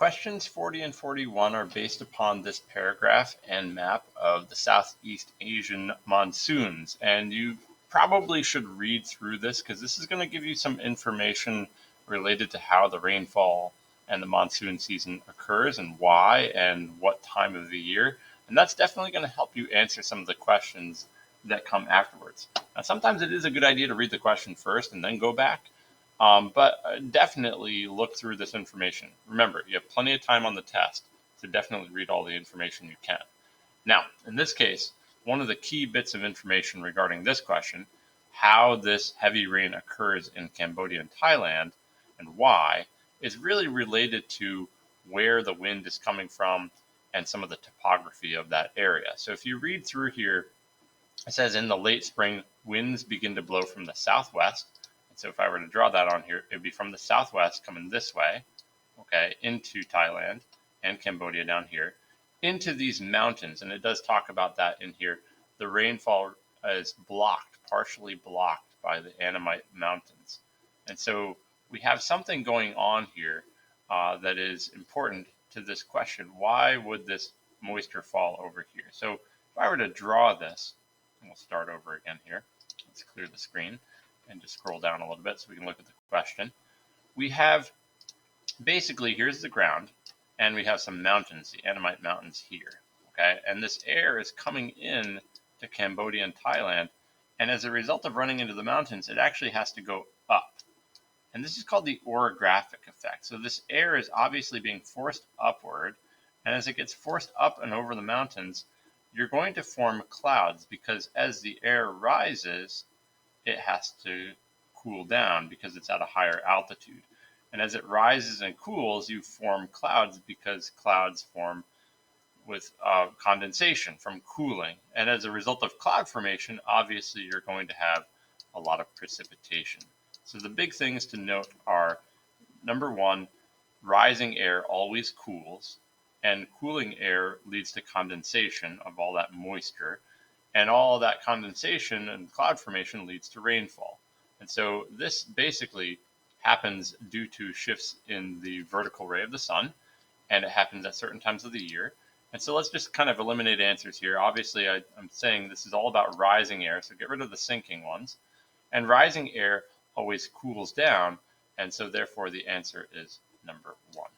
questions 40 and 41 are based upon this paragraph and map of the Southeast Asian monsoons. And you probably should read through this because this is going to give you some information related to how the rainfall and the monsoon season occurs and why and what time of the year. And that's definitely going to help you answer some of the questions that come afterwards. Now, sometimes it is a good idea to read the question first and then go back. But definitely look through this information. Remember, you have plenty of time on the test, so definitely read all the information you can. Now, in this case, one of the key bits of information regarding this question, how this heavy rain occurs in Cambodia and Thailand and why, is really related to where the wind is coming from and some of the topography of that area. So if you read through here, it says in the late spring, winds begin to blow from the southwest. So if I were to draw that on here, it would be from the southwest coming this way, okay, into Thailand and Cambodia down here, into these mountains. And it does talk about that in here. The rainfall is blocked, partially blocked by the Annamite Mountains. And so we have something going on here that is important to this question. Why would this moisture fall over here? So if I were to draw this, and we'll start over again here. Let's clear the screen and just scroll down a little bit so we can look at the question. We have basically, here's the ground, and we have some mountains, the Annamite Mountains here, okay? And this air is coming in to Cambodia and Thailand, and as a result of running into the mountains, it actually has to go up. And this is called the orographic effect. So this air is obviously being forced upward, and as it gets forced up and over the mountains, you're going to form clouds because as the air rises, it has to cool down because it's at a higher altitude. And as it rises and cools, you form clouds because clouds form with condensation from cooling. And as a result of cloud formation, obviously you're going to have a lot of precipitation. So the big things to note are, number one, rising air always cools, and cooling air leads to condensation of all that moisture. And all that condensation and cloud formation leads to rainfall. And so this basically happens due to shifts in the vertical ray of the sun, and it happens at certain times of the year. And so let's just kind of eliminate answers here. Obviously, I'm saying this is all about rising air, so get rid of the sinking ones. And rising air always cools down, and so therefore the answer is number 1.